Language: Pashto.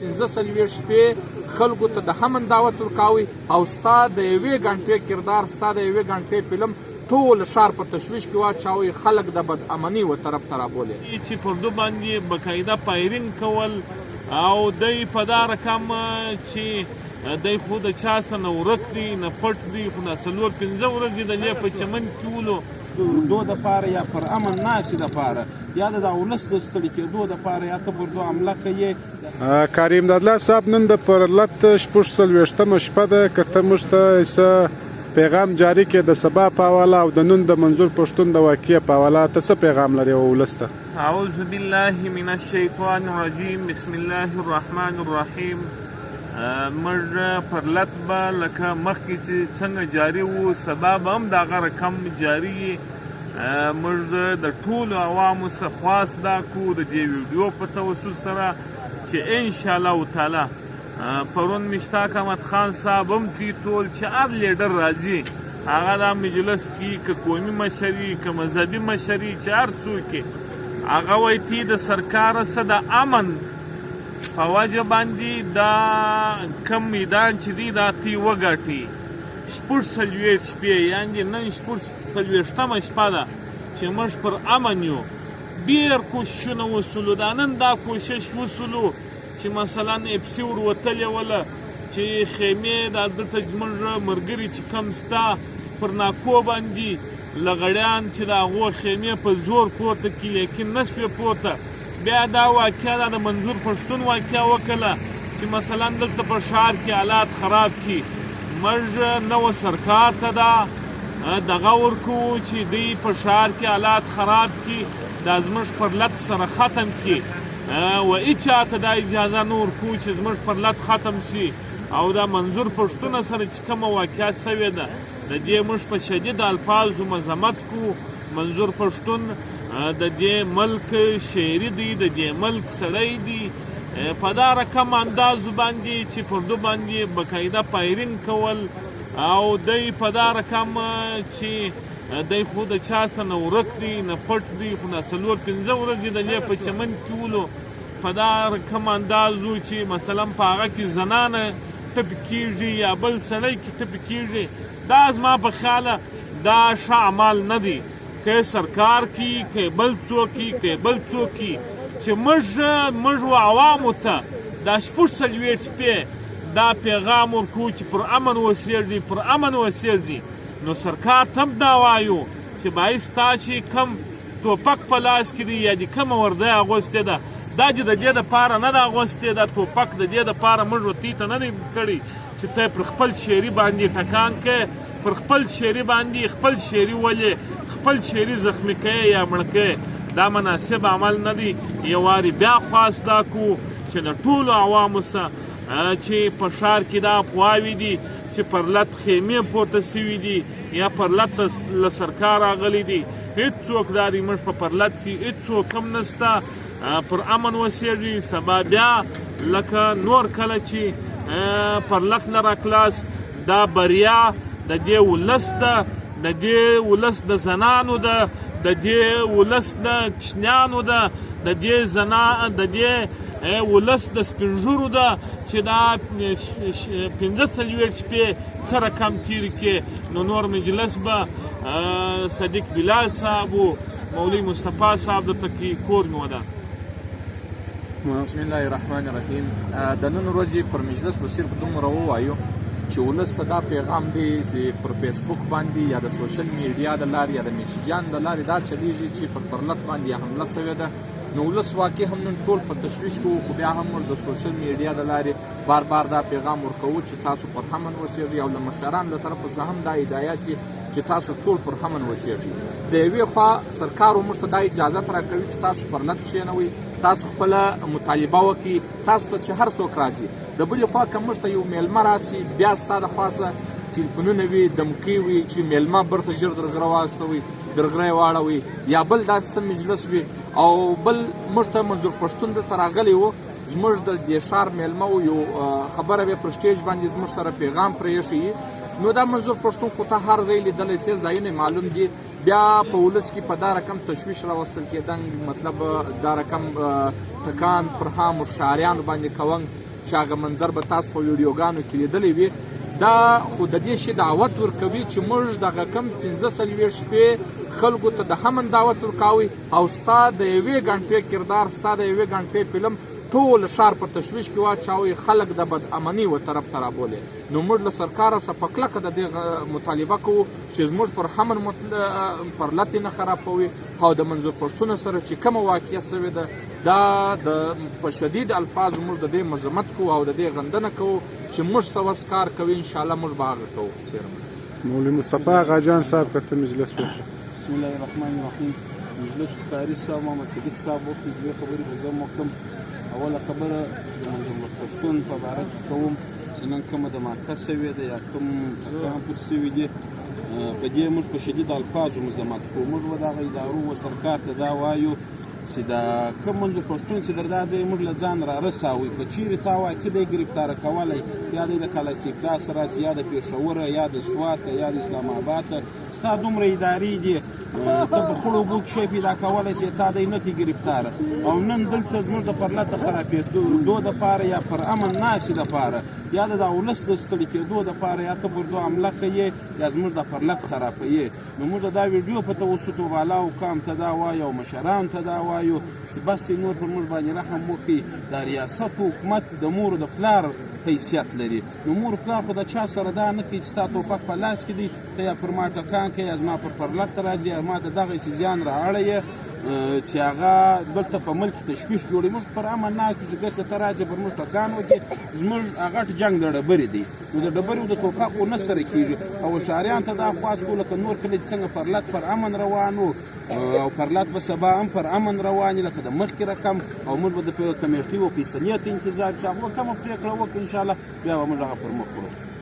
15 شپې خلکو ته د امن دعوت ورکوي او ستا د یوې غنټې کردار، ستا د یوې غنټې فلم ټول ښار په تشویش کې واچوي، خلک د بدامنۍ و طرف ته رابولي چې پر دو باندې بقاعده پایرینګ کول او دی په دا رقم چې دی خو د چا څه نه ورک دی نه پټ دی، خو نه 4-5 ورځې د دې په چمن کې ولو دو دپاره یا پر امن ناستې دپاره یا د ولس د ستړي کېدو دپاره یا ته پر دو حمله کوې. کاري امدادالله صاحب، نن د پرلت 46مه شپه ده، که ته موږ ته څه پیغام جاري کړې د سبا په حواله او د نن د منظور پښتون د واقعې په حواله، ته څه پیغام لرې ولس ته؟ اعوذ بالله من الشیطان الرجیم، بسم الله الرحمن الرحیم. موږ پرلت به لکه مخکې چې څنګه جاري وو سبا به هم د هغه رقم جاري وي. موږ د ټولو عوامو څخه خواست دا کوو د دې ویډیو په توسط سره چې انشاءالله تعالی پرون مشتاق احمد خان صاحب هم ټول چې هر لیډر راځي هغه دا مجلس کې که قومي مشري که مذهبي مشري چې هر څوک هغه وایي تی د سرکار څه د امن په وجه باندې دا کم میدان چې دی دا تی وګټي. 46 شپې یعنې نن 46مه شپه ده چې موږ پر امن یو. ډېر کوششونه وسولو، دا نن دا کوشش وسولو چې مثلا اپسي ور وتلې وله چې خیمې دا دلته زموږ ملګري چې کم ستا پر ناکو باندې لغړیان چې د هغو خیمې په زور پورته کړي لیکن نه شوې پورته. بیا دا واقعه دا د منظور پښتون واقعه وکړه چې مثلا دلته په ښار کې حالات خراب کړي. موږ نوه سرکار ته دا دغه ورکوو چې دوی په ښار کې حالات خراب کړي، دا زموږ پرلت سره ختم کړي و هېچا ته دا اجازه نه ورکوو چې زموږ پرلت ختم شي. او دا منظور پښتونه سره چې کومه واقعه شوې ده د دې موږ په شدید الفاظو مذمت کوو. منظور پښتون د دې ملک شهري دی، د دې ملک سړی دی، په دا رقم اندازو باندې چې پر دو باندې بقاعده پایرینګ کول او دی په دا رقم چې دی خو د چا څه نه ورک دی نه پټ دی، خو نه 4-5 ورځې د دې په چمن کې ولو په دا رقم اندازو چې مثلا په هغه کې زنانه ټپي کېږي یا بل سړی کې ټپي کېږي. دا زما په خیاله دا ښه عمل نه دی، که سرکار کی که بل څوک کی که بل څوک کی چې موږ و عوامو ته دا 46 شپې دا پیغام ورکوو چې پر امن وسیږدي، پر امن وسیږدي. نو سرکار ته هم دا وایو چې باید ستا چې کم ټوپک په لاس کې دی یا د کومه ورده اغوستې ده دا چې د دې دپاره نه ده اغوستې ده، ټوپک د دې دپاره موږ ورتې ته نه دی کړی چې ته پر خپل شعري باندې ټکان کې، پر خپل شعري باندې خپل شعري ولې خپل شعري زخمي کوې یا مړ کوې. دا مناسب عمل نه دی. یو وارې بیا خواست دا کوو چې د ټولو عوامو څخه چې په ښار کې دا افواوې دي چې پرلت خیمې پورته سوي دي یا پرلت له سرکار راغلی دی، هېڅوک دا دی موږ په پرلت کې هېڅوک هم نشته، پر امن وسیږي. سبا بیا لکه نور کله چې پرلت نه راخلاص دا بریا د دې ولس ده، د دې ولس د زنانو ده، د دې ولس د کوچنیانو ده، د دې ولس د سپین ږیرو ده چې دا 15 شپې څه رقم تېرې کړې. نو نور مجلس به صدیق بلال صاحب و مولوي مصطفی صاحب د تکي کور مې وده. بسم الله الرحمن الرحیم. د نن ورځې پر مجلس به صرف دومره ووایو چې ولس ته دا پیغام دی چې پر فیسبوک باندې یا د سوشل میډیا د لارې یا د میسیجانو د لارې دا چلیږي چې پر پرلت باندې حمله شوې ده. نو ولس واقع هم نن ټول په تشویش کوو، خو بیا هم موږ د سوشل میډیا د لارې بار بار دا پیغام ورکوو چې تاسو پر امن وسیږئ او له مشرانو له طرفه څخه هم دا هدایت دی چې تاسو ټول پر امن وسیږئ. د یوې خوا سرکار موږ ته دا اجازت راکوي چې تاسو پرلت کښېنوئ، تاسو خپله مطالبه وکړئ، تاسو ته چې هر څوک راځي. د بلې خوا که موږ ته یو میلمه راشي بیا ستا د خوا څخه ټلیفونونه وي، دمکې وي چې میلمه برته ژر درغره واستوئ، درغره یې واړوئ، یا بل داسې څه مجلس وي او بل موږ ته منظور پښتون دلته راغلی و، زموږ د دې ښار میلمه و، یو خبره به پر سټیج باندې زموږ سره پیغام پرې ایښی. نو دا منظور پښتون خو ته هر ځای لیدلی سې، ځایونه معلوم دي. بیا په ولس کې په دا رقم تشویش راوستل کېدن، مطلب دا رقم ټکان پر عامو ښاریانو باندې کوون چې هغه منظر به تاسو په ویډیوګانو کې لیدلی وي. دا خو د دې شي دعوت ورکوي چې موږ دغه کم 45 شپې خلکو ته د امن دعوت ورکوي او ستا د یوې غنټې کردار، ستا د یوې غنټې فلم ټول ښار په تشویش کې واچوي، خلک د بد امني و طرف ته رابولي. نو موږ له سرکاره څخه په کلکه د دې مطالبه کوو چې زموږ پر امن پرلت نه خرابوي او د منظور پښتون سره چې کومه واقعه سوې ده دا په شدید الفاظ موږ د دې مذمت کوو او د دې غندنه کوو چې موږ ته وس کار کوي. انشاءالله موږ به هغه کوو. مولوي مصطفی غاجان صاحب کته مجلس وکړ. بسم الله الرحمن الرحیم. مجلس قاری صاحب محمد صدیق صاحب وکړي دوه خبرې به زه وکړم. اوله خبره د منظور پښتون په باره کې کوم چې نن کومه دماکه سوې ده یا کوم اتهام پرې سوي دي، په دې موږ په شدید الفاظو مذمت کوو. موږ به دغه ادارو و سرکار ته دا وایو چې دا کوم منظور پښتون چې در دا ځای موږ له ځان را رسوي، که چیرې تا واقع دی ګرفتاره کولی، یا دی د کلاسیکا سره یا د پېښوره یا د سوات یا د اسلام آباد ستا دومره ادارې دي، ته په خړو اوبو کې شی پیدا کولی چې تا دی نه کړي ګرفتاره. او نن دلته زموږ د پرلت د خرابېدو دپاره یا پر امن ناستې دپاره یا د ولس د ستړي کېدو دپاره یا ته پر دو حمله کوې یا زموږ د پرلت خرابوي. نو موږ دا ویډیو په توسط والاو قام ته دا وایو او مشرانو ته دا وایو چې بس نور پر موږ باندې رحم وکړي. دا ریاست و حکومت د مور د پلار حیثیت لري. نو مور پلار خو د چا سره دا نه کوي چې ستا توپک په لاس کې دی، ته یا پر ما ټکان کوې یا زما پر پرلت ته راځي یا ما ته دغسې زیان را اړوې چې هغه دلته په ملک تشویش جوړوي. موږ پر امن ناست یو چې ګرځه ته راځې پر موږ ټکان وکړي. زموږ غټ جنګ د ډبرې دی، نو د ډبرې د توپکو نه سره کېږي. او شهریان ته دا خواست کوو لکه نور کله چې څنګه پرلت پر امن روان و او پرلت به سبا هم پر امن روان لکه د مخکې رقم، او موږ به د کمیټې و فیصلې ته انتظار چې هغه کومه پرېکړه وکړي انشاءالله بیا به موږ هغه پر مخ کړو.